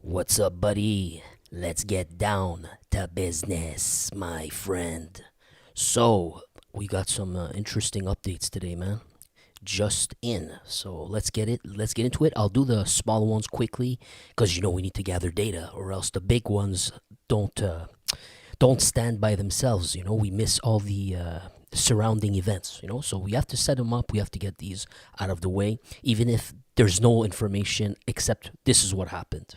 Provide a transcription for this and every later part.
What's up, buddy? Let's get down to business, my friend. So, we got some interesting updates today, man. Just in. So, let's get into it. I'll do the smaller ones quickly cuz we need to gather data or else the big ones don't stand by themselves. We miss all the surrounding events. So we have to set them up. We have to get these out of the way, even if there's no information except this is what happened.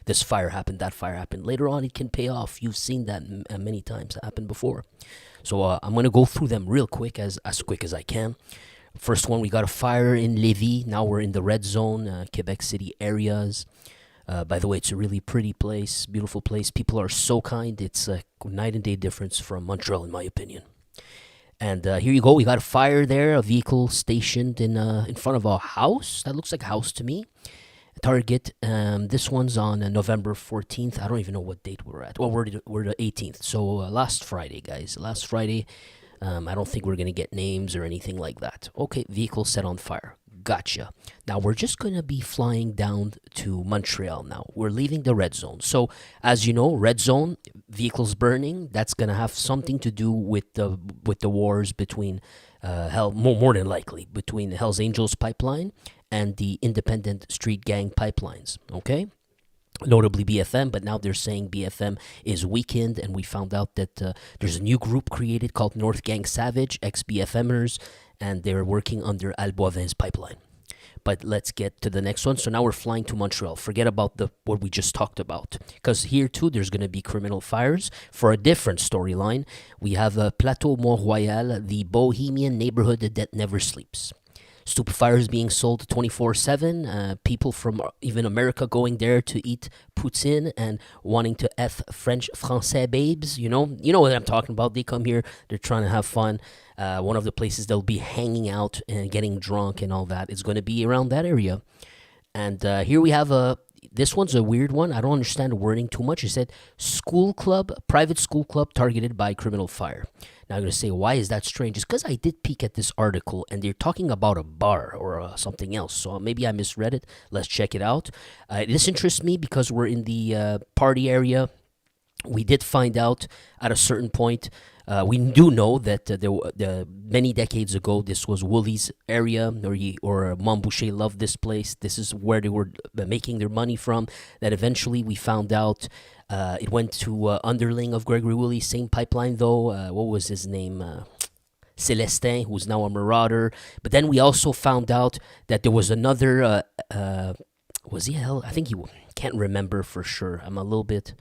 This fire happened, that fire happened. Later on, it can pay off. You've seen that many times happen before. So I'm gonna go through them real quick, as quick as I can. First one, we got a fire in Lévis. Now we're in the red zone, Quebec City areas. By the way, it's a really pretty place, beautiful place. People are so kind. It's a night and day difference from Montreal, in my opinion. And here you go. We got a fire there. A vehicle stationed in front of a house. That looks like a house to me. Target. This one's on November 14th. I don't even know what date we're at. Well, we're the 18th. So last Friday, guys. Last Friday. I don't think we're gonna get names or anything like that. Okay, vehicle set on fire. Gotcha. Now we're just gonna be flying down to Montreal now. We're leaving the red zone. So as you know, red zone, vehicles burning, that's gonna have something to do with the wars between hell more than likely between the Hells Angels pipeline and the independent street gang pipelines. Okay? Notably BFM, but now they're saying BFM is weakened, and we found out that there's a new group created called North Gang Savage, ex-BFMers, and they're working under Alboavin's pipeline. But let's get to the next one. So now we're flying to Montreal. Forget about what we just talked about, because here too there's going to be criminal fires for a different storyline. We have Plateau Mont-Royal, the bohemian neighborhood that never sleeps. Stupefiers being sold 24/7. People from even America going there to eat poutine and wanting to French Français babes. You know what I'm talking about. They come here. They're trying to have fun. One of the places they'll be hanging out and getting drunk and all that is going to be around that area. And here we have this one's a weird one. I don't understand the wording too much. It said private school club targeted by criminal fire. Now I'm going to say, why is that strange? It's because I did peek at this article and they're talking about a bar or something else. So maybe I misread it. Let's check it out. This interests me because we're in the party area. We did find out at a certain point. We do know that many decades ago, this was Woolies area, or Montboucher loved this place. This is where they were making their money from. That eventually we found out it went to underling of Gregory Woolley, same pipeline though. What was his name? Celestin, who's now a marauder. But then we also found out that there was another. Was he hell? I think he can't remember for sure. I'm a little bit.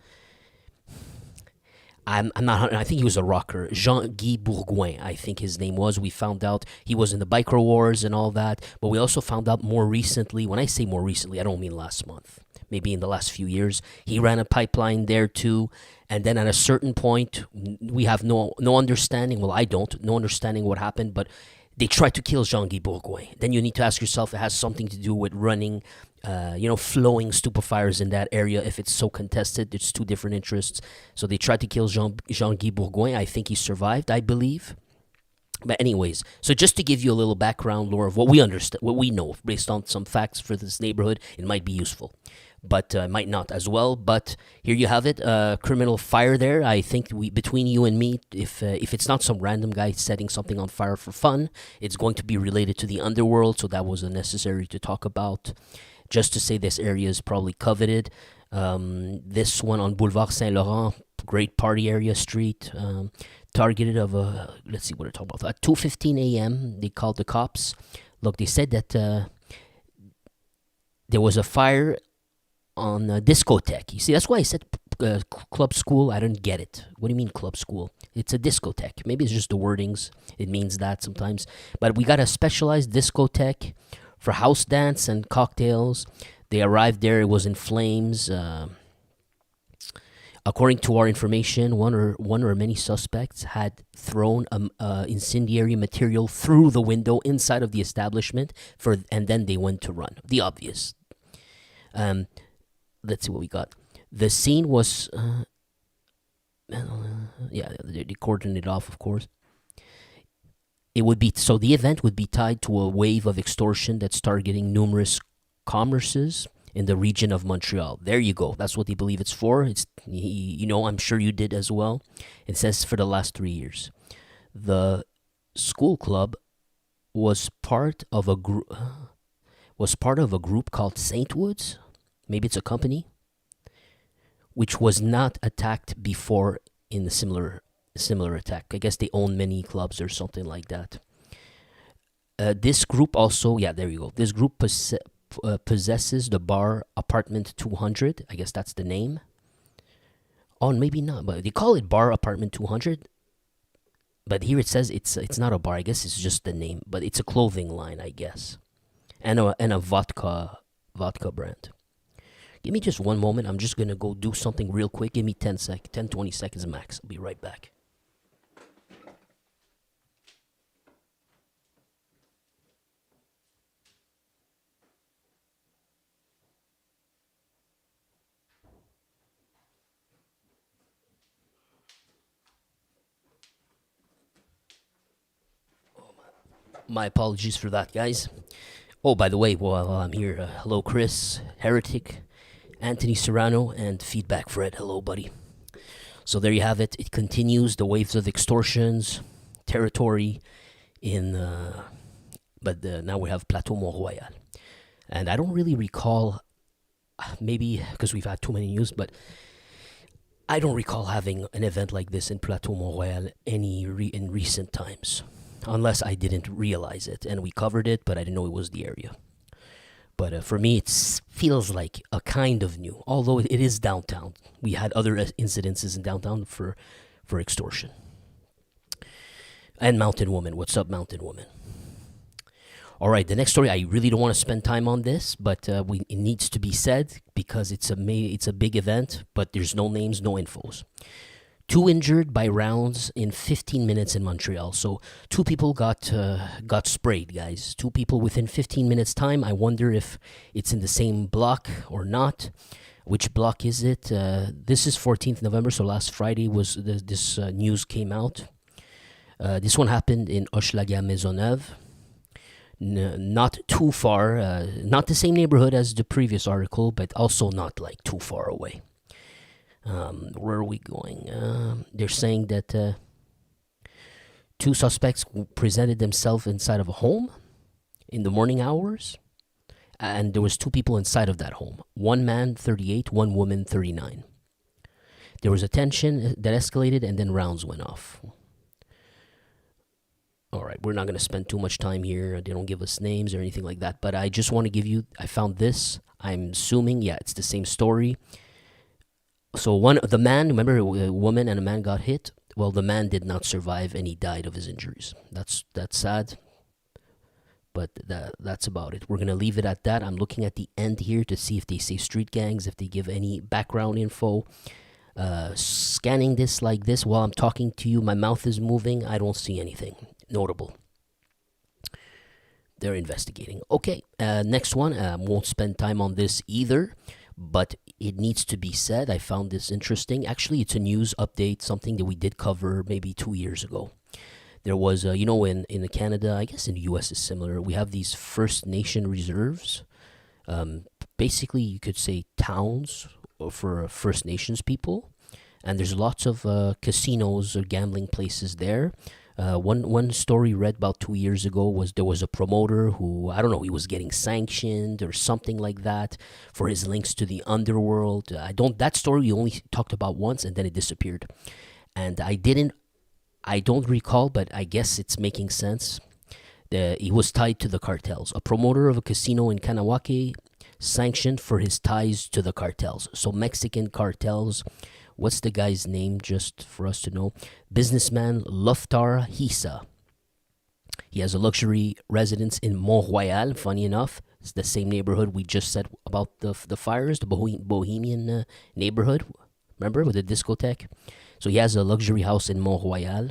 I'm not. I think he was a rocker. Jean-Guy Bourgoin, I think his name was. We found out he was in the biker wars and all that. But we also found out more recently. When I say more recently, I don't mean last month. Maybe in the last few years, he ran a pipeline there too. And then at a certain point, we have no understanding. Well, I don't. No understanding what happened. But they tried to kill Jean-Guy Bourgoin. Then you need to ask yourself, it has something to do with running, flowing stupefiers in that area. If it's so contested, it's two different interests. So they tried to kill Jean-Guy Bourgoin. I think he survived, I believe. But anyways, so just to give you a little background lore of what we understand, what we know, based on some facts for this neighborhood, it might be useful. But might not as well. But here you have it, criminal fire there. I think between you and me, if it's not some random guy setting something on fire for fun, it's going to be related to the underworld. So that was necessary to talk about. Just to say this area is probably coveted. This one on Boulevard Saint-Laurent, great party area street. Targeted of let's see what they're talking about. At 2:15 a.m., they called the cops. Look, they said that there was a fire on a discotheque. You see, that's why I said club school. I don't get it. What do you mean club school? It's a discotheque. Maybe it's just the wordings. It means that sometimes. But we got a specialized discotheque for house dance and cocktails. They arrived there. It was in flames. According to our information, one or many suspects had thrown incendiary material through the window inside of the establishment, and then they went to run. The obvious. Let's see what we got. The scene was, they cordoned it off, of course. The event would be tied to a wave of extortion that's targeting numerous commerces in the region of Montreal. There you go. That's what they believe it's for. I'm sure you did as well. It says for the last 3 years. The school club was part of a group called Saint Woods. Maybe it's a company which was not attacked before in the similar attack. I guess they own many clubs or something like that. This group also, yeah, there you go. This group possesses the bar Apartment 200. I guess that's the name. Oh, maybe not, but they call it Bar Apartment 200. But here it says it's not a bar. I guess it's just the name, but it's a clothing line, I guess, and a vodka brand. Give me just one moment. I'm just gonna go do something real quick. Give me 20 seconds max. I'll be right back. My apologies for that, guys. Oh, by the way, while I'm here, hello, Chris, Heretic, Anthony Serrano, and Feedback Fred. Hello, buddy. So there you have it. It continues the waves of extortions, territory but now we have Plateau Mont Royal. And I don't really recall, maybe because we've had too many news, but I don't recall having an event like this in Plateau Mont Royal in recent times. Unless I didn't realize it, and we covered it, but I didn't know it was the area. But for me, it feels like a kind of new, although it is downtown. We had other incidences in downtown for extortion. And Mountain Woman. What's up, Mountain Woman? All right, the next story. I really don't want to spend time on this, but it needs to be said because it's a big event. But there's no names, no infos. 2 injured by rounds in 15 minutes in Montreal. So 2 people got sprayed, guys. 2 people within 15 minutes time. I wonder if it's in the same block or not. Which block is it? This is 14th November, so last Friday was this news came out. This one happened in Hochelaga Maisonneuve. Not too far, not the same neighborhood as the previous article, but also not like too far away. Where are we going? They're saying that 2 suspects presented themselves inside of a home in the morning hours, and there was 2 people inside of that home. 1 man, 38, 1 woman, 39. There was a tension that escalated, and then rounds went off. All right, we're not going to spend too much time here. They don't give us names or anything like that, but I just want to give you, I found this. I'm assuming, yeah, it's the same story. So the man, remember, a woman and a man got hit. Well, the man did not survive and he died of his injuries. That's sad, but that's about it. We're gonna leave it at that. I'm looking at the end here to see if they say street gangs, if they give any background info. Scanning this like this while I'm talking to you, my mouth is moving. I don't see anything notable. They're investigating. Okay, next one. Won't spend time on this either, but it needs to be said. I found this interesting. Actually, it's a news update, something that we did cover maybe 2 years ago. There was, in Canada, I guess in the U.S. is similar. We have these First Nation reserves. Basically, you could say towns for First Nations people. And there's lots of casinos or gambling places there. One story read about 2 years ago was there was a promoter who, I don't know, he was getting sanctioned or something like that for his links to the underworld. That story we only talked about once and then it disappeared. And I don't recall, but I guess it's making sense. He was tied to the cartels. A promoter of a casino in Kanawake sanctioned for his ties to the cartels. So Mexican cartels. What's the guy's name, just for us to know? Businessman Loftar Hisa. He has a luxury residence in Mont Royal, funny enough. It's the same neighborhood we just said about the fires, the Bohemian neighborhood. Remember, with the discotheque? So he has a luxury house in Mont Royal.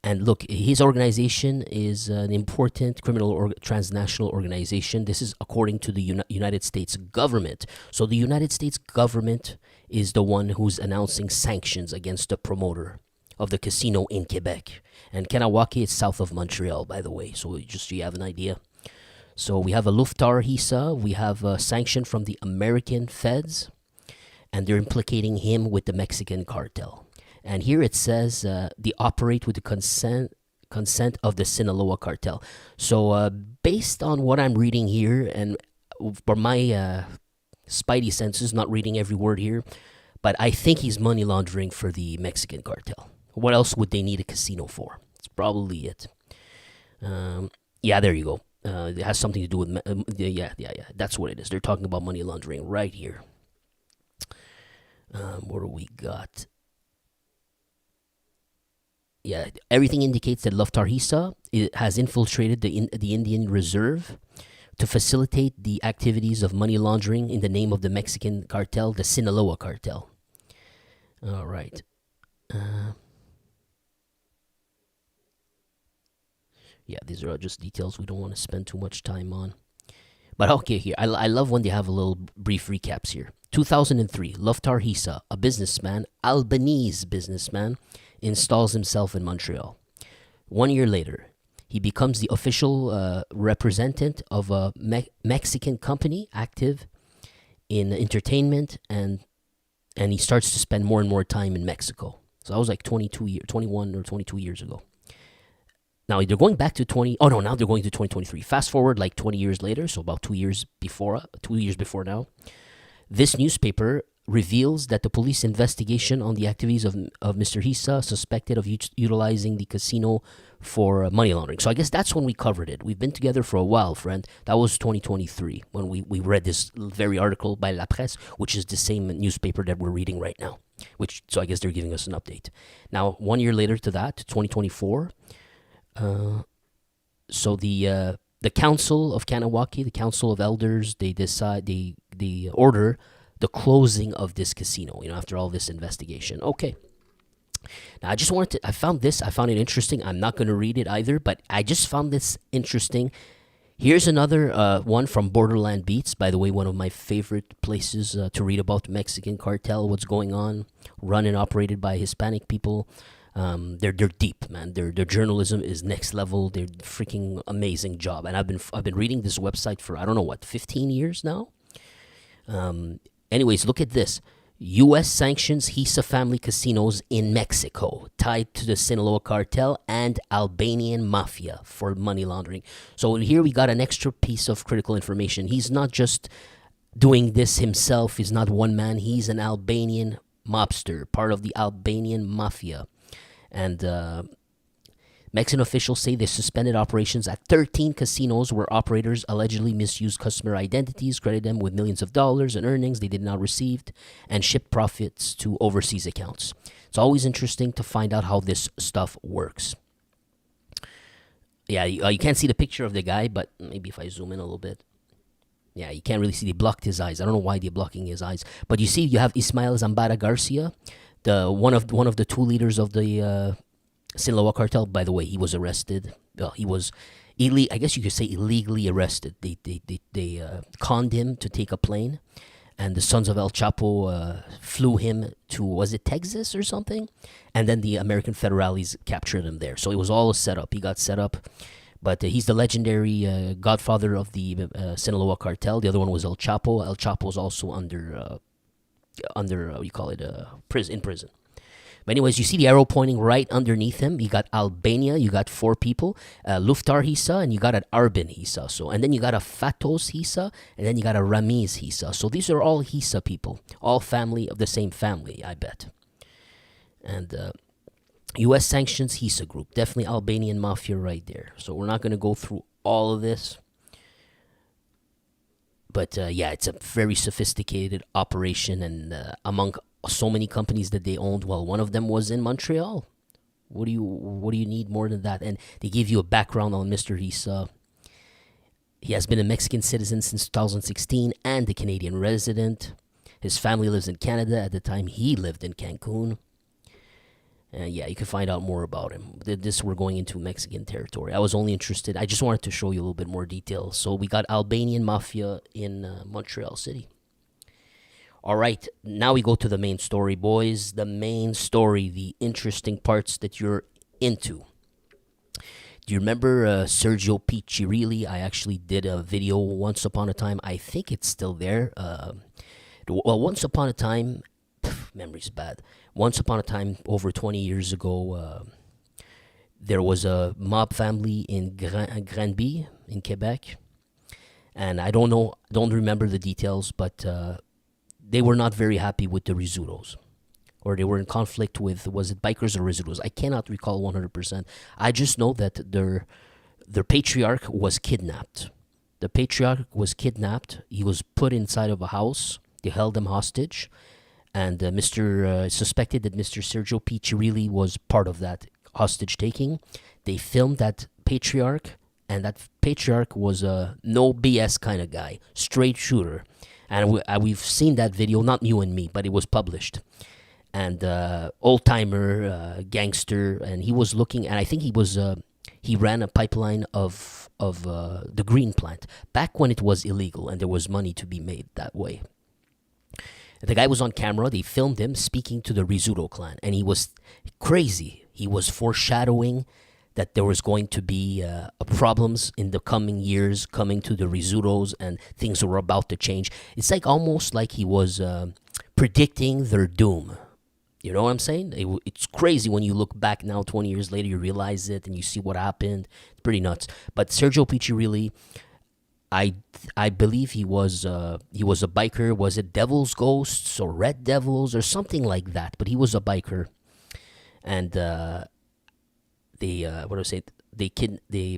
And look, his organization is an important criminal transnational organization. This is according to the United States government. So the United States government is the one who's announcing sanctions against the promoter of the casino in Quebec. And Kanawake is south of Montreal, by the way. So just so you have an idea. So we have a Lufthansa, we have a sanction from the American feds, and they're implicating him with the Mexican cartel. And here it says they operate with the consent of the Sinaloa cartel. So based on what I'm reading here, and for my spidey senses, not reading every word here, but I think he's money laundering for the Mexican cartel. What else would they need a casino for? It's probably it. Yeah, there you go. It has something to do with yeah. That's what it is. They're talking about money laundering right here. What do we got? Yeah, everything indicates that Lufthansa has infiltrated the Indian Reserve to facilitate the activities of money laundering in the name of the Mexican cartel, the Sinaloa cartel. All right. Yeah, these are just details we don't want to spend too much time on. But okay, here, I love when they have a little brief recaps here. 2003, Lufthansa, a businessman, Albanese businessman, installs himself in Montreal. 1 year later, he becomes the official representative of a Mexican company active in entertainment, and he starts to spend more and more time in Mexico. So that was like 21 or 22 years ago. Now they're going back to now they're going to 2023. Fast forward like 20 years later, so about 2 years before now. This newspaper reveals that the police investigation on the activities of Mr. Hisa, suspected of utilizing the casino for money laundering. So I guess that's when we covered it. We've been together for a while, friend. That was 2023 when we read this very article by La Presse, which is the same newspaper that we're reading right now. So I guess they're giving us an update. Now, 1 year later to that, 2024. So the Council of Kanawaki, the Council of Elders, they order the closing of this casino. After all this investigation. Okay. Now I found it interesting. I'm not going to read it either, but I just found this interesting. Here's another one from Borderland Beats. By the way, one of my favorite places to read about the Mexican cartel, what's going on, run and operated by Hispanic people. They're deep, man. Their journalism is next level. They're freaking amazing job. And I've been reading this website for 15 years now. Anyways, look at this. U.S. sanctions Hisa family casinos in Mexico tied to the Sinaloa cartel and Albanian mafia for money laundering. So here we got an extra piece of critical information. He's not just doing this himself. He's not one man. He's an Albanian mobster, part of the Albanian mafia. And Mexican officials say they suspended operations at 13 casinos where operators allegedly misused customer identities, credited them with millions of dollars in earnings they did not receive, and shipped profits to overseas accounts. It's always interesting to find out how this stuff works. Yeah, you can't see the picture of the guy, but maybe if I zoom in a little bit. Yeah, you can't really see. They blocked his eyes. I don't know why they're blocking his eyes. But you see, you have Ismael Zambada Garcia, one of the two leaders of the Sinaloa cartel. By the way, he was arrested. He was I guess you could say illegally arrested. They conned him to take a plane, and the sons of El Chapo flew him to, was it Texas or something? And then the American federales captured him there. So it was all a setup. He got set up. But he's the legendary godfather of the Sinaloa cartel. The other one was El Chapo. El Chapo was also under in prison. But anyways, you see the arrow pointing right underneath him. You got Albania, you got 4 people, Luftar Hisa, and you got an Arbin Hisa. So, and then you got a Fatos Hisa, and then you got a Ramiz Hisa. So these are all Hisa people, all family of the same family, I bet. And U.S. sanctions Hisa group, definitely Albanian mafia right there. So we're not going to go through all of this. But yeah, it's a very sophisticated operation, and among so many companies that they owned, well, one of them was in Montreal. What do you need more than that? And they give you a background on Mr. Hisa. He has been a Mexican citizen since 2016 and a Canadian resident. His family lives in Canada. At the time, he lived in Cancun. Yeah, you can find out more about him. We're going into Mexican territory. I was only interested. I just wanted to show you a little bit more detail. So we got Albanian mafia in Montreal City. All right, now we go to the main story, boys. The main story, the interesting parts that you're into. Do you remember Sergio Piccirilli? I actually did a video once upon a time. I think it's still there. Well, once upon a time, memory's bad. Once upon a time, over 20 years ago, there was a mob family in Granby in Quebec, and I don't remember the details, but they were not very happy with the Rizzutos, or they were in conflict with, was it bikers or Rizzutos? I cannot recall 100%. I just know that their patriarch was kidnapped. The patriarch was kidnapped. He was put inside of a house. They held him hostage, and Mr. Suspected that Mr. Sergio Piccirilli was part of that hostage taking. They filmed that patriarch, and that patriarch was a no BS kind of guy, straight shooter. And we've seen that video, not you and me, but it was published. And old timer, gangster, and he was looking, and I think he ran a pipeline of the green plant back when it was illegal and there was money to be made that way. The guy was on camera. They filmed him speaking to the Rizzuto clan, and he was crazy. He was foreshadowing that there was going to be problems in the coming years coming to the Rizzutos, and things were about to change. It's like almost like he was predicting their doom. You know what I'm saying? It's crazy when you look back now, 20 years later, you realize it and you see what happened. It's pretty nuts. But Sergio Piccirilli, I believe he was a biker. Was it Devil's Ghosts or Red Devils or something like that? But he was a biker, and what do I say?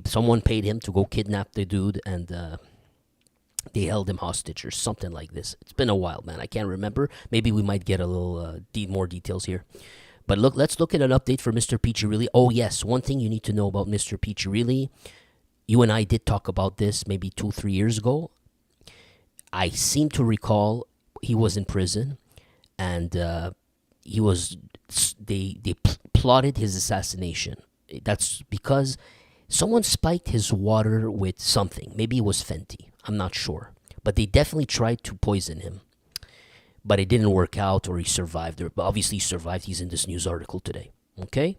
Someone paid him to go kidnap the dude, and they held him hostage or something like this. It's been a while, man. I can't remember. Maybe we might get a little more details here. But let's look at an update for Mr. Piccirilli. Oh yes, one thing you need to know about Mr. Piccirilli. You and I did talk about this maybe 2-3 years ago. I seem to recall he was in prison, and they plotted his assassination. That's because someone spiked his water with something. Maybe it was Fenty. I'm not sure. But they definitely tried to poison him. But it didn't work out, or he survived. Or obviously he survived. He's in this news article today. Okay?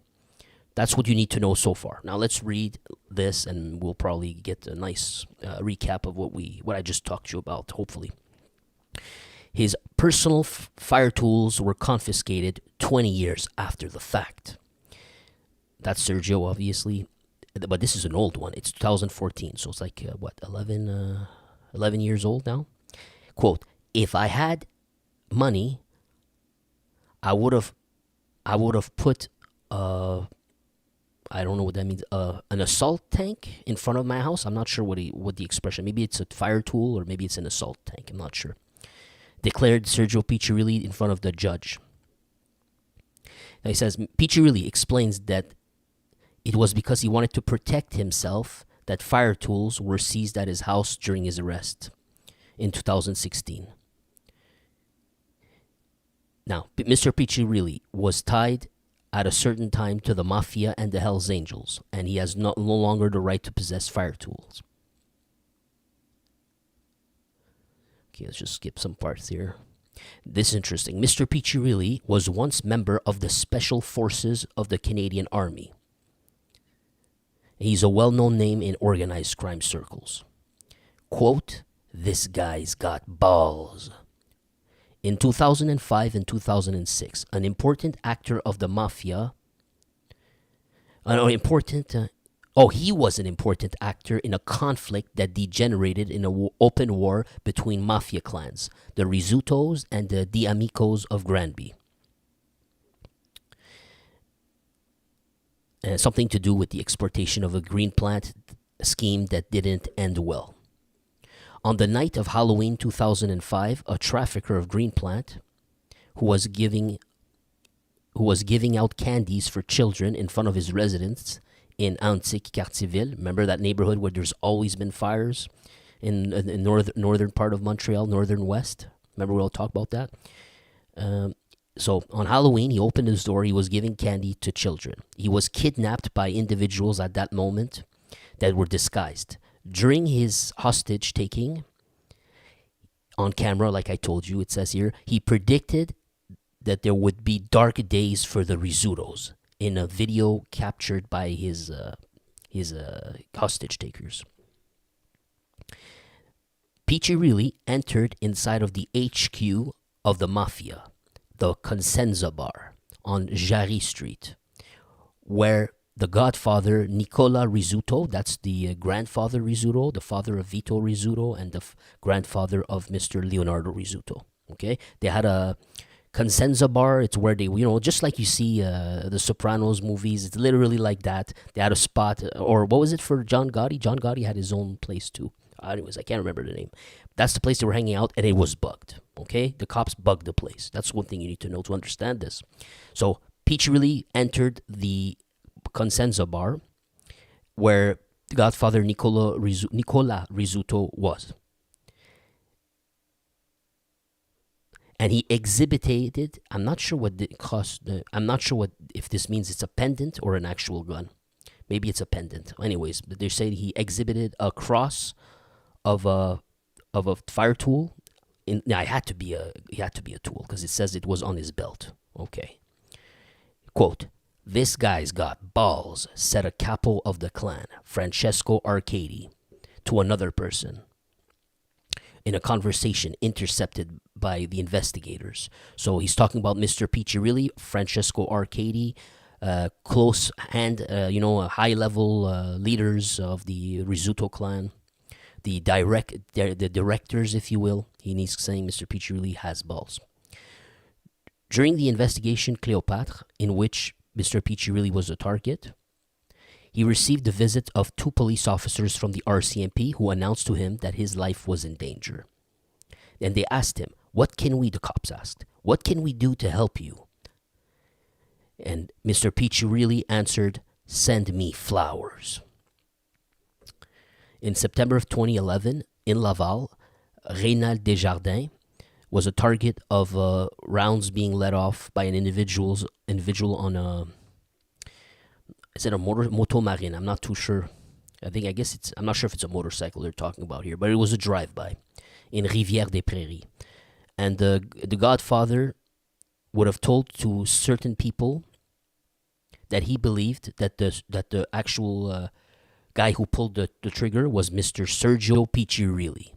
That's what you need to know so far. Now let's read this, and we'll probably get a nice recap of what I just talked to you about, hopefully. His personal fire tools were confiscated 20 years after the fact. That's Sergio, obviously. But this is an old one. It's 2014, so it's like, 11 years old now? Quote, if I had money, I would have put... I don't know what that means. An assault tank in front of my house. I'm not sure what the expression. Maybe it's a fire tool, or maybe it's an assault tank. I'm not sure. Declared Sergio Piccirilli in front of the judge. Now he says Piccirilli explains that it was because he wanted to protect himself that fire tools were seized at his house during his arrest in 2016. Now, Mr. Piccirilli was tied at a certain time to the Mafia and the Hells Angels, and he has no longer the right to possess fire tools. Okay, let's just skip some parts here. This is interesting. Mr. Piccirilli was once member of the Special Forces of the Canadian Army. He's a well-known name in organized crime circles. Quote, this guy's got balls. In 2005 and 2006, an important actor of the Mafia, he was an important actor in a conflict that degenerated in an open war between Mafia clans, the Rizzutos and the D'Amicos of Granby. Something to do with the exportation of a green plant scheme that didn't end well. On the night of Halloween 2005, a trafficker of green plant who was giving out candies for children in front of his residence in Antique Cartierville. Remember that neighborhood where there's always been fires in northern part of Montreal, northern west? Remember we all talked about that? So on Halloween, he opened his door. He was giving candy to children. He was kidnapped by individuals at that moment that were disguised. During his hostage taking, on camera, like I told you, it says here, he predicted that there would be dark days for the Rizzutos in a video captured by his his hostage takers. Piccirilli entered inside of the HQ of the mafia, the Consenza bar on Jarry Street, where the godfather Nicola Rizzuto, that's the grandfather Rizzuto, the father of Vito Rizzuto, and the grandfather of Mr. Leonardo Rizzuto. Okay, they had a Consenza bar. It's where they, just like you see the Sopranos movies. It's literally like that. They had a spot, or what was it for John Gotti? John Gotti had his own place too. Anyways, I can't remember the name. That's the place they were hanging out, and it was bugged. Okay, the cops bugged the place. That's one thing you need to know to understand this. So Piccirilli entered the Consenza bar, where the godfather Nicola Rizzuto was. And he exhibited, I'm not sure what it cost, I'm not sure if this means it's a pendant or an actual gun. Maybe it's a pendant. Anyways, but they're saying he exhibited a cross of a fire tool. It had to be a tool because it says it was on his belt. Okay. Quote, "This guy's got balls," said a capo of the clan, Francesco Arcadi, to another person in a conversation intercepted by the investigators. So he's talking about Mr. Piccirilli, Francesco Arcadi, close hand, high-level leaders of the Rizzuto clan, the directors, if you will. He's saying Mr. Piccirilli has balls. During the investigation Cleopatra, in which Mr. Piccirilli was a target, he received the visit of 2 police officers from the RCMP who announced to him that his life was in danger. And they asked him, the cops asked, "What can we do to help you?" And Mr. Piccirilli answered, "Send me flowers." In September of 2011, in Laval, Reynald Desjardins was a target of rounds being let off by an individual on a, is it a moto marine? I'm not too sure. I'm not sure if it's a motorcycle they're talking about here, but it was a drive-by in Rivière-des-Prairies. And the godfather would have told to certain people that he believed that the actual guy who pulled the trigger was Mr. Sergio Piccirilli,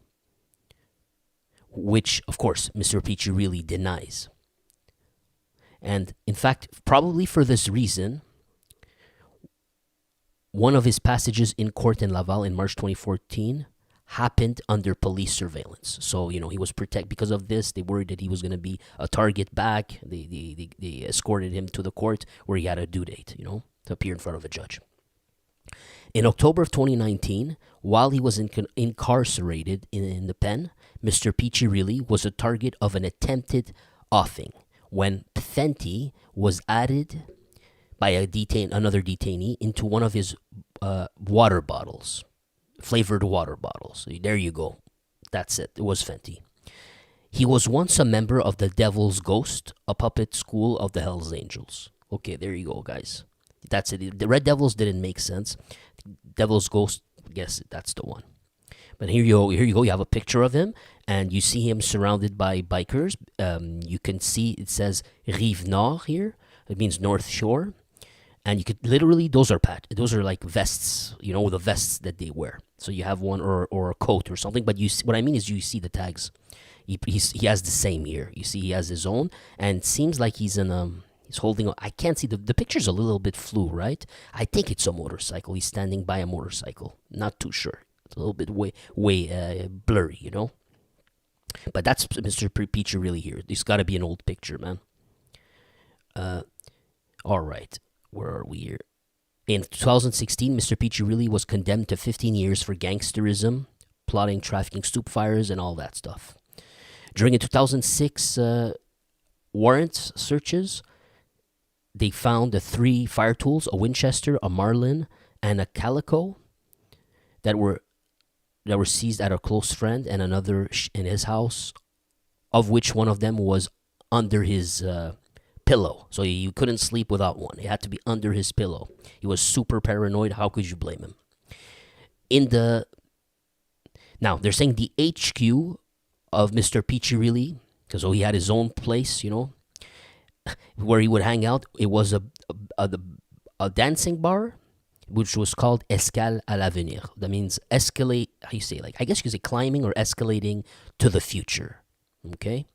which, of course, Mr. Piccirilli denies. And, in fact, probably for this reason, one of his passages in court in Laval in March 2014 happened under police surveillance. So, he was protected because of this. They worried that he was going to be a target back. They escorted him to the court where he had a due date, to appear in front of a judge. In October of 2019, while he was incarcerated in the pen, Mr. Piccirilli was a target of an attempted offing when Pthenti was added by another detainee into one of his water bottles, flavored water bottles. There you go. That's it. It was Fenty. He was once a member of the Devil's Ghost, a puppet school of the Hells Angels. Okay, there you go, guys. That's it. The Red Devils didn't make sense. Devil's Ghost, I guess that's the one. But here you go. You have a picture of him, and you see him surrounded by bikers. You can see it says Rive Nord here. It means North Shore. And you could literally, those are like vests, the vests that they wear. So you have one or a coat or something. But what I mean is you see the tags. He has the same here. You see he has his own, and it seems like he's holding. I can't see the picture's a little bit flu, right? I think it's a motorcycle. He's standing by a motorcycle. Not too sure. It's a little bit way blurry, But that's Mr. Piccirilli here. This got to be an old picture, man. All right. Where are we here? In 2016, Mr. Piccirilli was condemned to 15 years for gangsterism, plotting, trafficking stoop fires, and all that stuff. During a 2006 warrant searches, they found the 3 fire tools, a Winchester, a Marlin, and a Calico that were seized at a close friend and another in his house, of which one of them was under his pillow. So you couldn't sleep without one. It had to be under his pillow. He was super paranoid. How could you blame him? Now, they're saying the HQ of Mr. Piccirilli, because he had his own place, where he would hang out. It was a dancing bar which was called Escale à l'avenir. That means escalate, how you say, like, I guess you could say climbing or escalating to the future. Okay?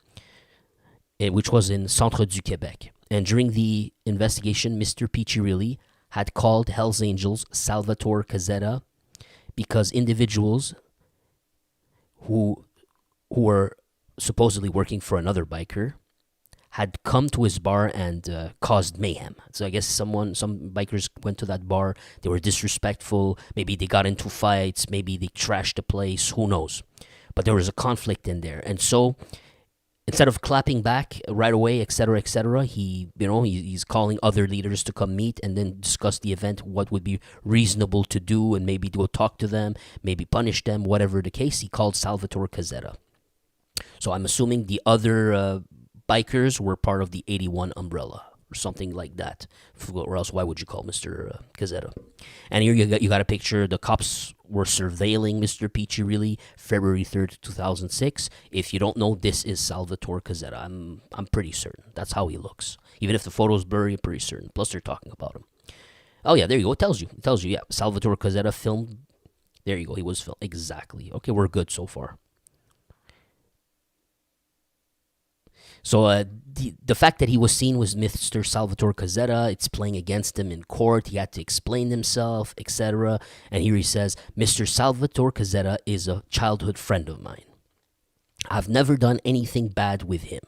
Which was in Centre du Québec. And during the investigation, Mr. Piccirilli had called Hell's Angels Salvatore Cazzetta because individuals who were supposedly working for another biker had come to his bar and caused mayhem. So I guess some bikers went to that bar. They were disrespectful. Maybe they got into fights. Maybe they trashed the place. Who knows? But there was a conflict in there, and so instead of clapping back right away, etc., he's calling other leaders to come meet and then discuss the event, what would be reasonable to do, and maybe go talk to them, maybe punish them, whatever the case. He called Salvatore Cazzetta. So I'm assuming the other bikers were part of the 81 umbrella or something like that. Or else, why would you call Mr. Cazzetta? And here you got a picture. The cops were surveilling Mr. Piccirilli February 3rd, 2006. If you don't know, this is Salvatore Cazzetta. I'm pretty certain. That's how he looks. Even if the photo's blurry, I'm pretty certain. Plus, they're talking about him. Oh, yeah, there you go. It tells you, yeah. Salvatore Cazzetta filmed. There you go. He was filmed. Exactly. Okay, we're good so far. So the fact that he was seen with Mr. Salvatore Cazzetta, it's playing against him in court. He had to explain himself, etc. And here he says, Mr. Salvatore Cazzetta is a childhood friend of mine. I've never done anything bad with him.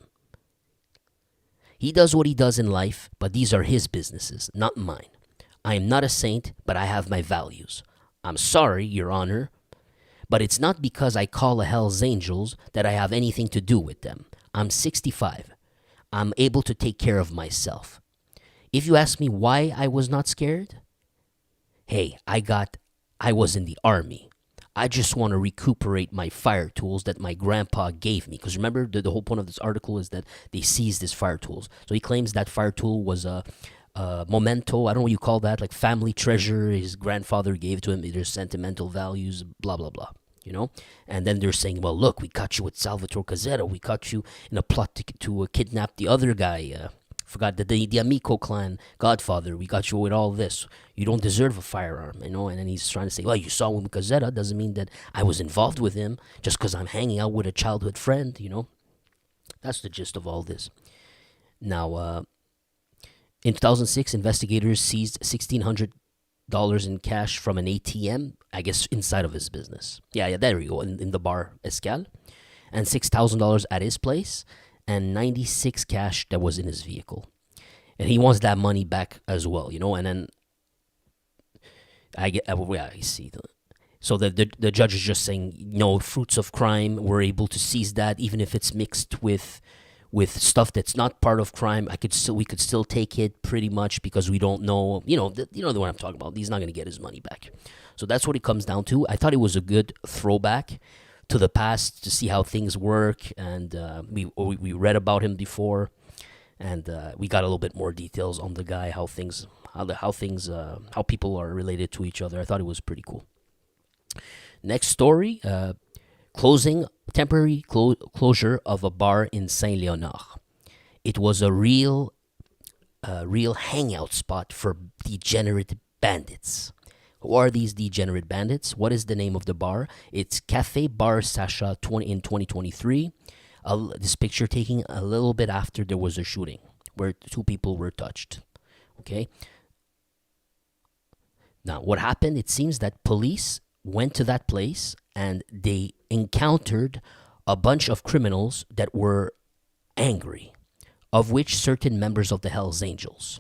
He does what he does in life, but these are his businesses, not mine. I am not a saint, but I have my values. I'm sorry, Your Honor, but it's not because I call a Hell's Angels that I have anything to do with them. I'm 65. I'm able to take care of myself. If you ask me why I was not scared, hey, I was in the army. I just want to recuperate my fire tools that my grandpa gave me. Because remember, the whole point of this article is that they seized his fire tools. So he claims that fire tool was a memento. I don't know what you call that, like family treasure. His grandfather gave to him. There's sentimental values, blah, blah, blah. And then they're saying, well, look, we caught you with Salvatore Cazzetta. We caught you in a plot to kidnap the other guy. Forgot the Amico clan godfather. We got you with all this. You don't deserve a firearm, And then he's trying to say, well, you saw him with Cazzetta. Doesn't mean that I was involved with him just because I'm hanging out with a childhood friend, That's the gist of all this. Now, in 2006, investigators seized $1,600 in cash from an ATM, I guess inside of his business. Yeah, there you go, in the bar Escale, and $6,000 at his place, and 96 cash that was in his vehicle, and he wants that money back as well, And then I see. So the judge is just saying, fruits of crime. We're able to seize that, even if it's mixed with stuff that's not part of crime. We could still take it pretty much because we don't know. The one I'm talking about. He's not going to get his money back. So that's what it comes down to. I thought it was a good throwback to the past to see how things work, and we read about him before, and we got a little bit more details on the guy, how people are related to each other. I thought it was pretty cool. Next story. Temporary closure of a bar in Saint Léonard. It was a real hangout spot for degenerate bandits. Who are these degenerate bandits? What is the name of the bar? It's Café Bar Sacha in 2023. This picture taken a little bit after there was a shooting where 2 people were touched. Okay. Now, what happened? It seems that police went to that place and they encountered a bunch of criminals that were angry, of which certain members of the Hells Angels,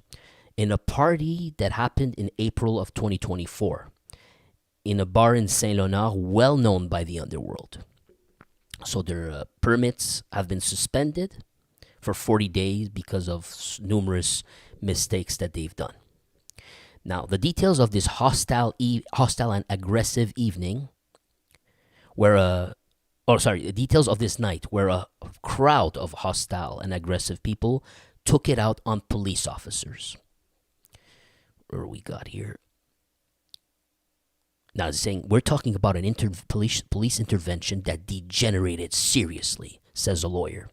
in a party that happened in April of 2024 in a bar in Saint Léonard, well known by the underworld. So their permits have been suspended for 40 days because of numerous mistakes that they've done. Now, the details of this hostile and aggressive evening, the details of this night where a crowd of hostile and aggressive people took it out on police officers. Where we got here? Now, it's saying we're talking about an police intervention that degenerated seriously, says a lawyer.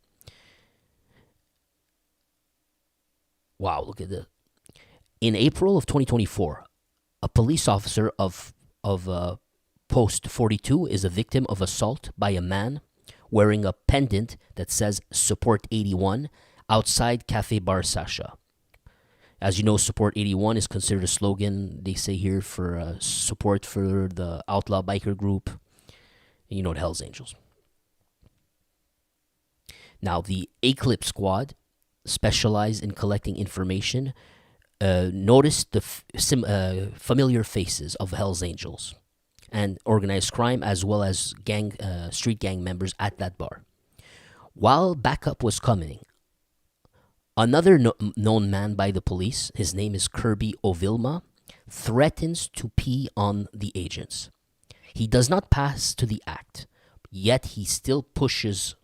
Wow, look at this. In April of 2024, A police officer of post 42 is a victim of assault by a man wearing a pendant that says support 81 outside Cafe Bar Sasha. As you know, support 81 is considered a slogan, they say here, for support for the outlaw biker group, you know, the Hells Angels. Now, the Eclipse Squad specialize in collecting information. Notice the familiar faces of Hells Angels and organized crime, as well as street gang members at that bar. While backup was coming, another known man by the police, his name is Kirby Ovilma, threatens to pee on the agents. He does not pass to the act, yet he still pushes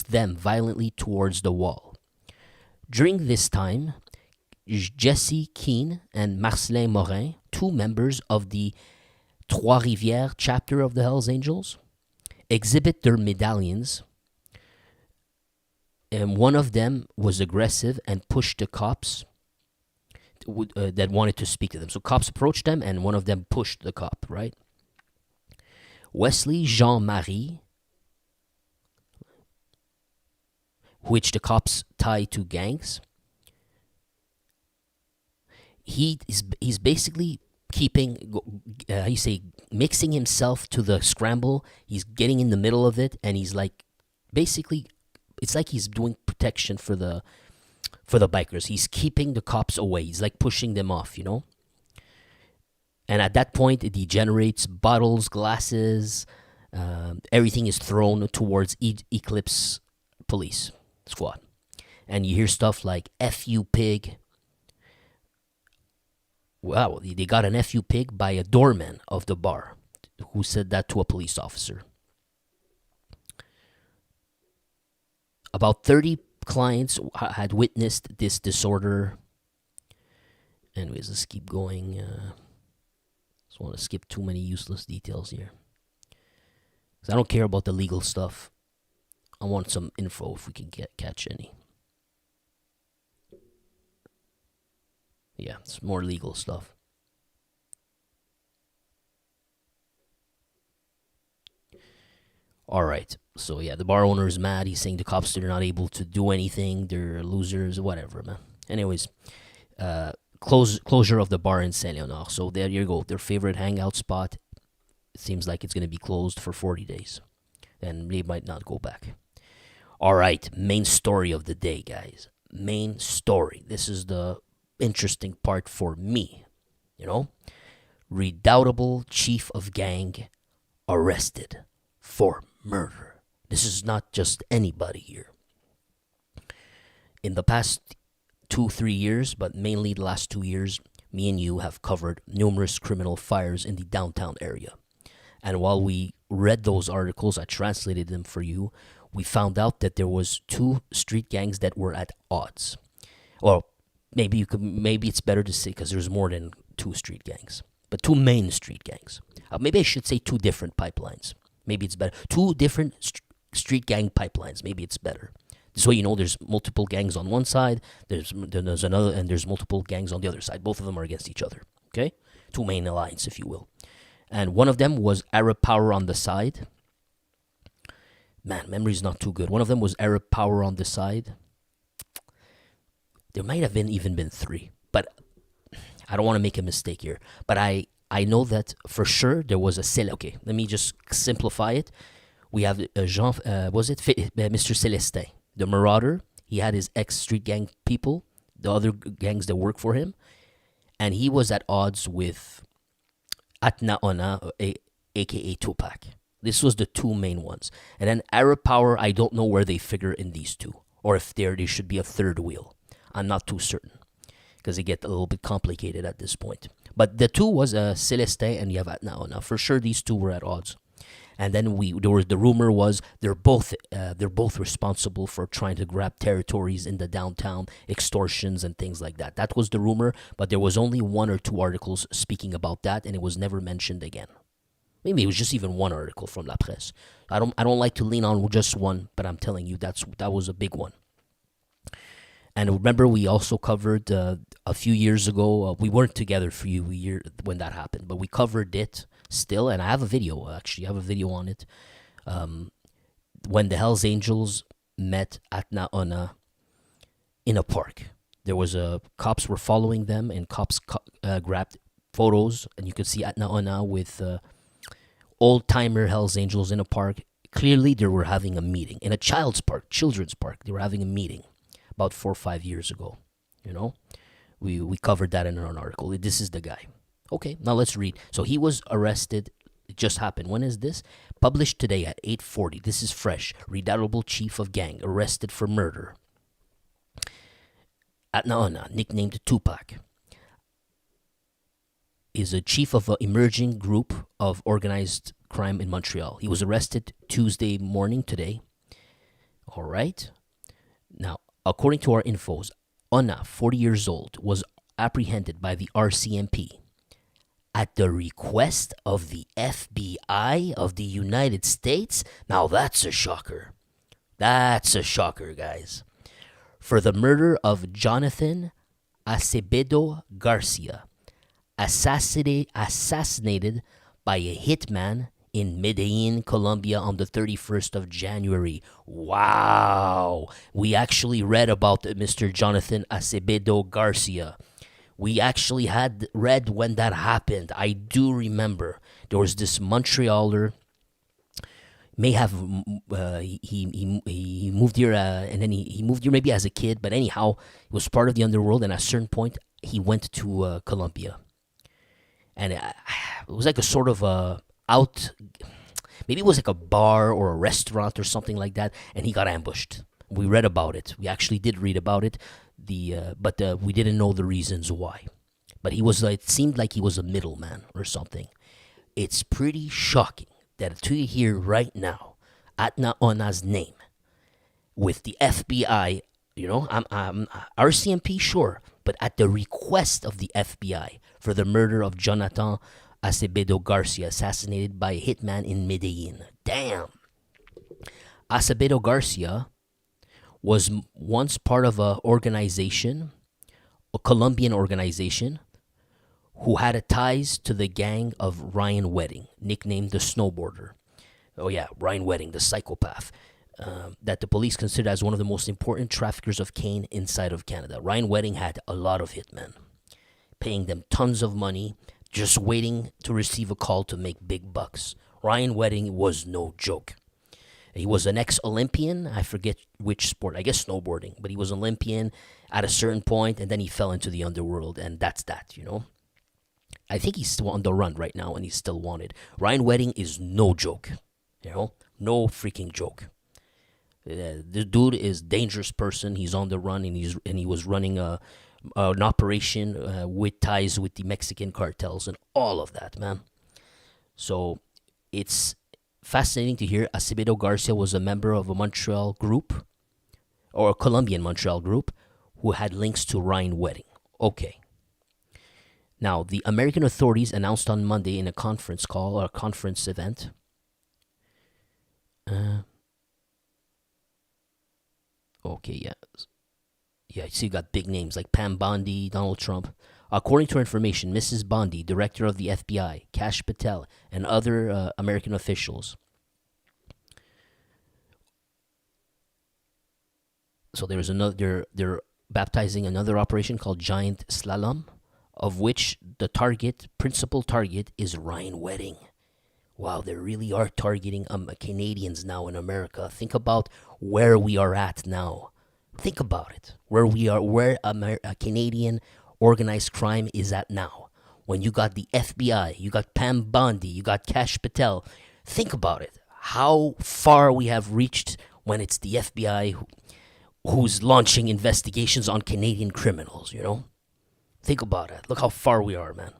them violently towards the wall. During this time, Jesse Keane and Marcelin Morin, two members of the Trois-Rivières chapter of the Hells Angels, exhibit their medallions, and one of them was aggressive and pushed the cops that wanted to speak to them. So cops approached them, and one of them pushed the cop, right? Wesley Jean-Marie, which the cops tie to gangs, he's basically mixing himself to the scramble. He's getting in the middle of it, and he's like, basically, it's like he's doing protection for the bikers. He's keeping the cops away. He's like pushing them off, you know. And at that point, it degenerates. Bottles, glasses, everything is thrown towards Eclipse police squad, and you hear stuff like "F you pig." Wow, they got an "F you pig" by a doorman of the bar who said that to a police officer. About 30 clients had witnessed this disorder. Anyways, let's keep going. Just want to skip too many useless details here, because I don't care about the legal stuff. I want some info if we can catch any. Yeah, it's more legal stuff. All right. So yeah, the bar owner is mad. He's saying the cops are not able to do anything. They're losers, whatever, man. Anyways, closure of the bar in Saint Léonard. So there you go. Their favorite hangout spot. It seems like it's going to be closed for 40 days. And they might not go back. All right, main story of the day, guys. Main story. This is the interesting part for me. You know, redoubtable chief of gang arrested for murder. This is not just anybody here. In the past 2-3 years, but mainly the last 2 years, me and you have covered numerous criminal fires in the downtown area. And while we read those articles, I translated them for you. We found out that there was 2 street gangs that were at odds. Well, maybe it's better to say, because there's more than 2 street gangs, but 2 main street gangs. Maybe I should say 2 different pipelines. Maybe it's better. 2 different street gang pipelines. Maybe it's better. So you know, there's multiple gangs on one side. There's another, and there's multiple gangs on the other side. Both of them are against each other. Okay, 2 main alliance, if you will. And one of them was Arab Power on the side. Man, memory's not too good. One of them was Arab Power on the side. There might have even been 3, but I don't want to make a mistake here. But I know that for sure there was a Okay, let me just simplify it. We have Mr. Celestin, the Marauder. He had his ex-street gang people, the other gangs that work for him, and he was at odds with Atna Ohna, aka Tupac. This was the 2 main ones. And then Arab Power, I don't know where they figure in these 2, or if there should be a third wheel. I'm not too certain, because it gets a little bit complicated at this point. But the 2 was Celestin and you have Atna Ohna. For sure, these 2 were at odds. And then the rumor was they're both responsible for trying to grab territories in the downtown, extortions and things like that. That was the rumor, but there was only 1 or 2 articles speaking about that, and it was never mentioned again. Maybe it was just even 1 article from La Presse. I don't like to lean on just one, but I'm telling you that was a big one. And remember, we also covered a few years ago. We weren't together for you year when that happened, but we covered it still, and I have a video. Actually, I have a video on it. When the Hell's Angels met Atna Ohna in a park, there was cops were following them, and cops grabbed photos, and you could see Atna Ohna with old timer Hell's Angels in a park. Clearly, they were having a meeting in a children's park. They were having a meeting about 4 or 5 years ago. You know, we covered that in an article. This is the guy. Okay, now let's read. So he was arrested. It just happened. When is this? Published today at 8:40. This is fresh. Redoubtable chief of gang arrested for murder. Atna Ohna, nicknamed Tupac, is a chief of an emerging group of organized crime in Montreal. He was arrested Tuesday morning today. All right. Now, according to our infos, Ohna, 40 years old, was apprehended by the RCMP at the request of the FBI of the United States. Now, that's a shocker. That's a shocker, guys. For the murder of Jonathan Acevedo Garcia, assassinated by a hitman in Medellin, Colombia on the 31st of January. Wow. We actually read about Mr. Jonathan Acevedo Garcia. We actually had read when that happened. I do remember. There was this Montrealer, may have he moved here and then he moved here maybe as a kid, but anyhow, he was part of the underworld, and at a certain point he went to Colombia. And it was like a sort of out, maybe it was like a bar or a restaurant or something like that, and he got ambushed. We read about it. We actually did read about it. But we didn't know the reasons why. But he was. It seemed like he was a middleman or something. It's pretty shocking that to hear right now Atna Ohna's name with the FBI. You know, I'm RCMP, sure, but at the request of the FBI for the murder of Jonathan Acevedo Garcia, assassinated by a hitman in Medellin. Damn. Acevedo Garcia was once part of a Colombian organization, who had ties to the gang of Ryan Wedding, nicknamed the Snowboarder. Oh yeah, Ryan Wedding, the psychopath, that the police considered as one of the most important traffickers of cane inside of Canada. Ryan Wedding had a lot of hitmen, paying them tons of money, just waiting to receive a call to make big bucks. Ryan Wedding was no joke. He was an ex-Olympian. I forget which sport. I guess snowboarding. But he was Olympian at a certain point, and then he fell into the underworld, and that's that, you know. I think he's still on the run right now, and he's still wanted. Ryan Wedding is no joke, you know. No freaking joke. The dude is a dangerous person. He's on the run, and he was running an operation with ties with the Mexican cartels and all of that, man. So it's fascinating to hear Acevedo Garcia was a member of a Montreal group, or a Colombian Montreal group, who had links to Ryan Wedding. Okay. Now, the American authorities announced on Monday in a conference call, or a conference event, okay, yeah. Yeah, so you got big names like Pam Bondi, Donald Trump. According to our information, Mrs. Bondi, director of the FBI, Kash Patel, and other American officials. So there's another. They're baptizing another operation called Giant Slalom, of which the principal target, is Ryan Wedding. Wow, they really are targeting Canadians now in America. Think about where we are at now. Think about it. Where we are, where a Canadian organized crime is at now. When you got the FBI, you got Pam Bondi, you got Kash Patel. Think about it. How far we have reached when it's the FBI who's launching investigations on Canadian criminals, you know? Think about it. Look how far we are, man.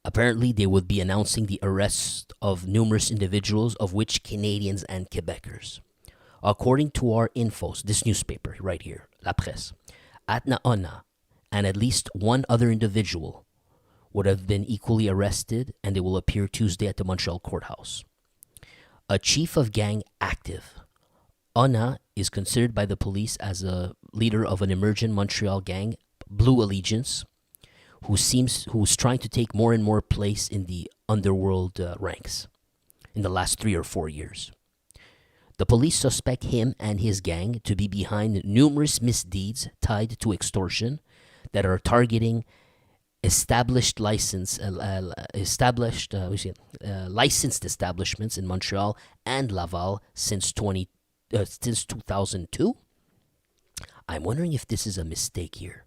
Apparently, they would be announcing the arrest of numerous individuals, of which Canadians and Quebecers. According to our infos, this newspaper right here, La Presse, Atna Ohna and at least one other individual would have been equally arrested, and they will appear Tuesday at the Montreal courthouse. A chief of gang active Ohna is considered by the police as a leader of an emergent Montreal gang, Blue Allegiance, who's trying to take more and more place in the underworld ranks in the last 3 or 4 years. The police suspect him and his gang to be behind numerous misdeeds tied to extortion that are targeting licensed establishments in Montreal and Laval since 2002. I'm wondering if this is a mistake here.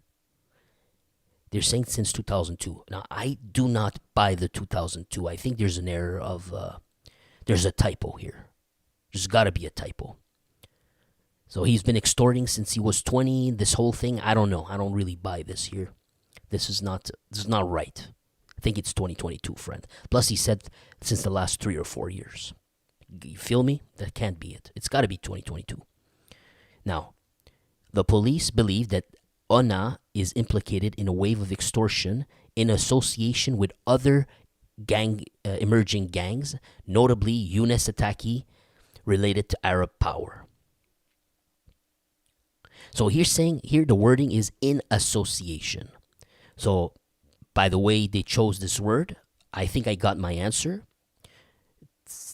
They're saying since 2002. Now, I do not buy the 2002. I think there's an error of there's a typo here. There's got to be a typo. So he's been extorting since he was 20. This whole thing, I don't know. I don't really buy this here. This is not right. I think it's 2022, friend. Plus, he said since the last 3 or 4 years. You feel me? That can't be it. It's got to be 2022. Now, the police believe that Ohna is implicated in a wave of extortion in association with other emerging gangs, notably Younes Ataki, related to Arab power. So here the wording is in association. So by the way they chose this word, I think I got my answer.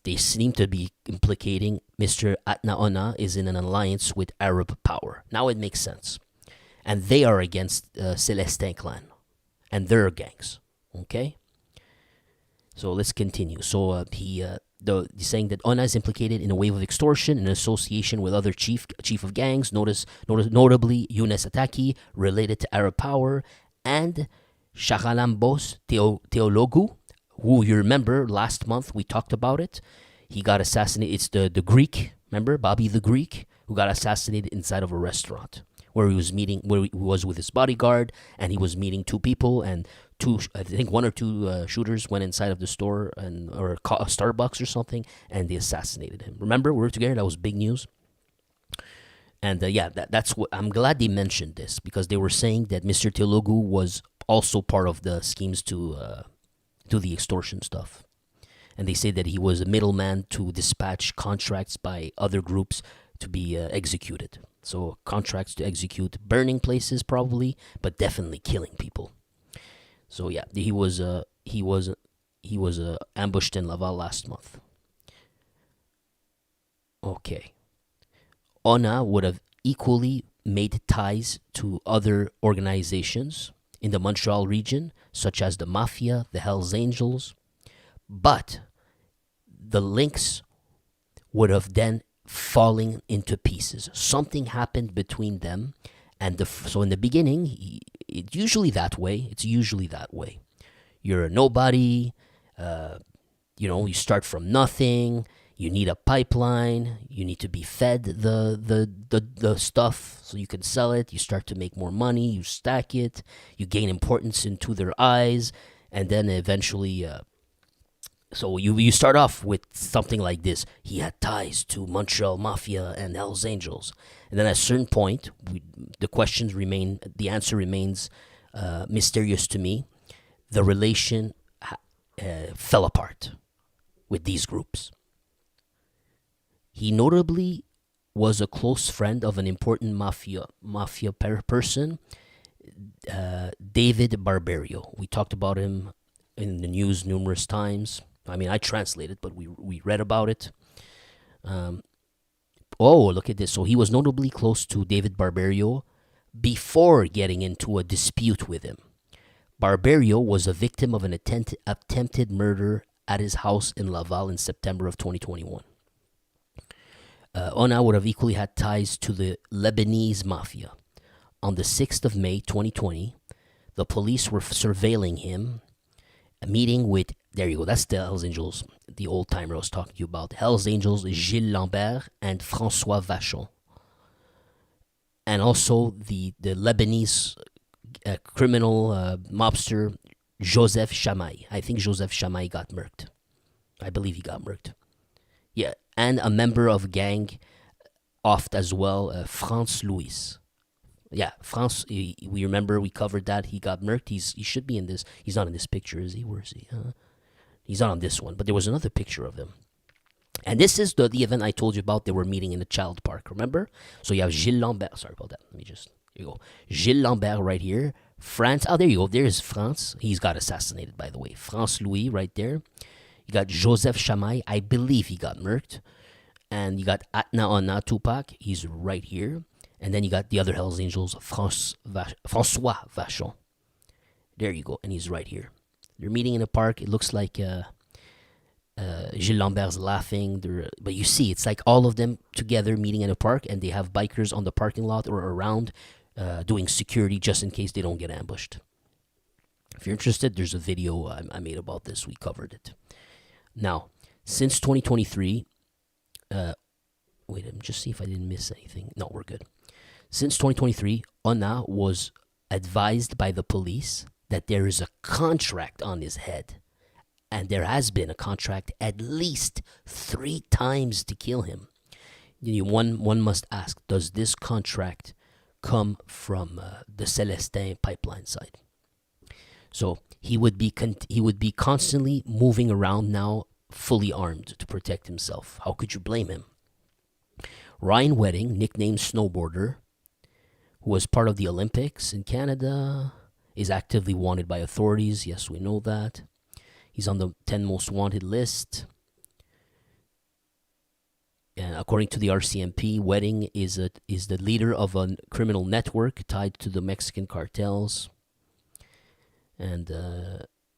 They seem to be implicating Mr. Atna Ohna is in an alliance with Arab power. Now it makes sense. And they are against Celestin clan and their gangs. Okay? So let's continue. So he's saying that Ohna is implicated in a wave of extortion in association with other chief of gangs, notably Younes Ataki, related to Arab power, and Charalambos Theologu, who you remember last month we talked about it. He got assassinated. It's the Greek, remember Bobby the Greek, who got assassinated inside of a restaurant where he was with his bodyguard, and he was meeting two people, and I think one or two shooters went inside of the store or a Starbucks or something, and they assassinated him. Remember, we were together. That was big news. And that's what I'm glad they mentioned this, because they were saying that Mr. Telogu was also part of the schemes to the extortion stuff. And they say that he was a middleman to dispatch contracts by other groups to be executed. So contracts to execute burning places probably, but definitely killing people. So yeah, he was ambushed in Laval last month. Okay. Ohna would have equally made ties to other organizations in the Montreal region, such as the Mafia, the Hells Angels, but the links would have then fallen into pieces. Something happened between them, and so in the beginning, it's usually that way. You're a nobody. You start from nothing. You need a pipeline. You need to be fed the stuff so you can sell it. You start to make more money. You stack it. You gain importance into their eyes, and then eventually, so you start off with something like this. He had ties to Montreal Mafia and Hells Angels, and then at a certain point, the answer remains mysterious to me. The relation fell apart with these groups. He notably was a close friend of an important mafia person, David Barberio. We talked about him in the news numerous times. I mean, I translated, but we read about it. Look at this. So he was notably close to David Barberio before getting into a dispute with him. Barberio was a victim of an attempted murder at his house in Laval in September of 2021. Ohna would have equally had ties to the Lebanese mafia. On the 6th of May 2020, the police were surveilling him, a meeting with, there you go, that's the Hells Angels, the old timer I was talking to you about. Hells Angels, Gilles Lambert and François Vachon. And also the Lebanese criminal mobster Joseph Chamaille. I think Joseph Chamaille got murked. I believe he got murked. Yeah, and a member of gang oft as well, France Louis. Yeah, France, we remember we covered that. He got murked. He should be in this. He's not in this picture, is he? Where is he? He's not on this one, but there was another picture of him. And this is the event I told you about. They were meeting in the child park, remember? So you have Gilles Lambert. Sorry about that. Let me just, here you go. Gilles Lambert right here. France. Oh, there you go. There's France. He's got assassinated, by the way. France Louis right there. You got Joseph Chamaille. I believe he got murked. And you got Atna Ohna Tupac. He's right here. And then you got the other Hells Angels, Francois Vachon. There you go. And he's right here. They're meeting in a park. It looks like Gilles Lambert's laughing. But you see, it's like all of them together meeting in a park, and they have bikers on the parking lot or around doing security just in case they don't get ambushed. If you're interested, there's a video I made about this. We covered it. Now, since 2023, wait, let me just see if I didn't miss anything. No, we're good. Since 2023, Ohna was advised by the police that there is a contract on his head. And there has been a contract at least 3 times to kill him. One must ask, does this contract come from the Celestin pipeline side? So he would be constantly moving around now, fully armed to protect himself. How could you blame him? Ryan Wedding, nicknamed Snowboarder, who was part of the Olympics in Canada, is actively wanted by authorities. Yes, we know that. He's on the 10 most wanted list. And according to the RCMP, Wedding is the leader of a criminal network tied to the Mexican cartels. And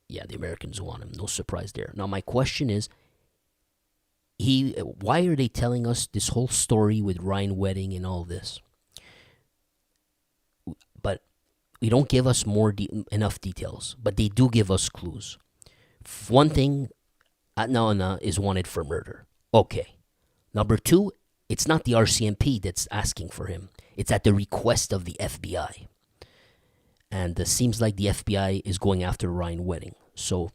yeah, the Americans want him. No surprise there. Now, my question is, why are they telling us this whole story with Ryan Wedding and all this? But we don't give us enough details. But they do give us clues. One thing, Atna Ohna is wanted for murder. Okay. Number 2, it's not the RCMP that's asking for him. It's at the request of the FBI. And it seems like the FBI is going after Ryan Wedding. So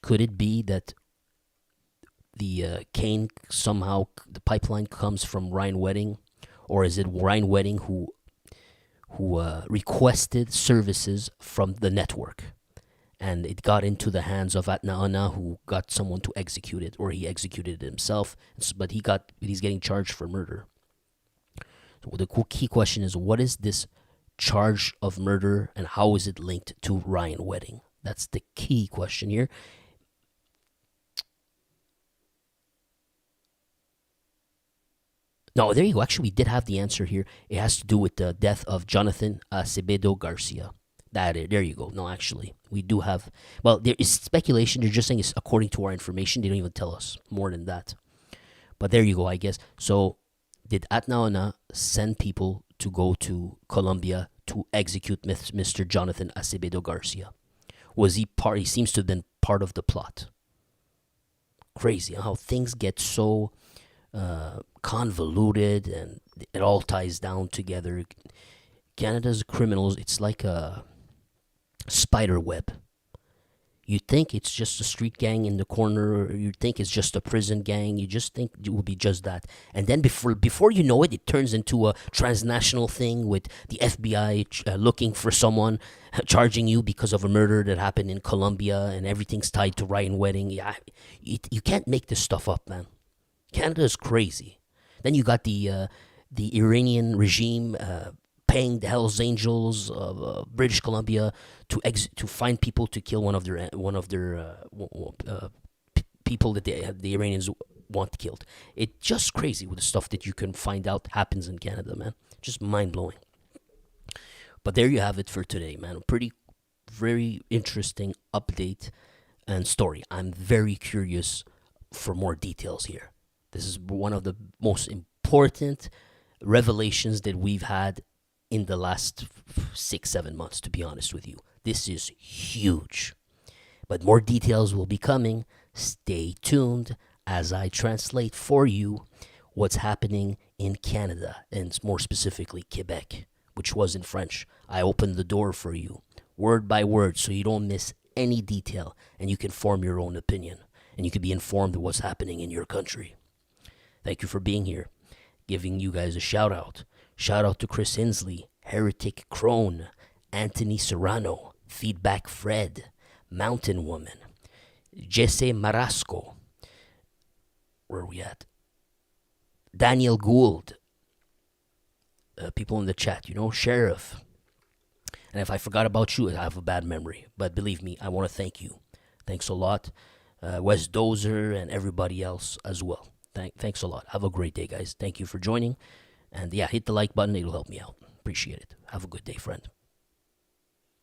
could it be that the cane somehow, the pipeline comes from Ryan Wedding? Or is it Ryan Wedding who requested services from the network? And it got into the hands of Atna Ohna, who got someone to execute it, or he executed it himself. But he's getting charged for murder. So the key question is, what is this charge of murder, and how is it linked to Ryan Wedding? That's the key question here. No, there you go. Actually, we did have the answer here. It has to do with the death of Jonathan Acevedo Garcia. There you go. No, actually, we do have. Well, there is speculation. They're just saying it's according to our information. They don't even tell us more than that. But there you go, I guess. So, did Atna Ohna send people to go to Colombia to execute Mr. Jonathan Acevedo Garcia? Was he part? He seems to have been part of the plot. Crazy how things get so convoluted, and it all ties down together. Canada's criminals, it's like a spider web. You think it's just a street gang in the corner, or you think it's just a prison gang. You just think it will be just that. And then before you know it, it turns into a transnational thing with the FBI looking for someone, charging you because of a murder that happened in Colombia, and everything's tied to Ryan Wedding. Yeah, you can't make this stuff up, man. Canada is crazy. Then you got the Iranian regime paying the Hells Angels of British Columbia to find people to kill one of their people that the Iranians want killed. It's just crazy with the stuff that you can find out happens in Canada, man. Just mind blowing. But there you have it for today, man. A pretty, very interesting update and story. I'm very curious for more details here. This is one of the most important revelations that we've had in the last 6-7 months, to be honest with you. This is huge. But more details will be coming. Stay tuned as I translate for you what's happening in Canada, and more specifically Quebec, which was in French. I opened the door for you, word by word, so you don't miss any detail, and you can form your own opinion, and you can be informed of what's happening in your country. Thank you for being here. Giving you guys a shout out. Shout out to Chris Hensley, Heretic Crone, Anthony Serrano, Feedback Fred, Mountain Woman, Jesse Marasco, Where are we at? Daniel Gould. People in the chat, Sheriff. And if I forgot about you, I have a bad memory. But believe me, I want to thank you. Thanks a lot. Wes Dozer and everybody else as well. Thanks a lot. Have a great day, guys. Thank you for joining. And yeah, hit the like button. It'll help me out. Appreciate it. Have a good day, friend.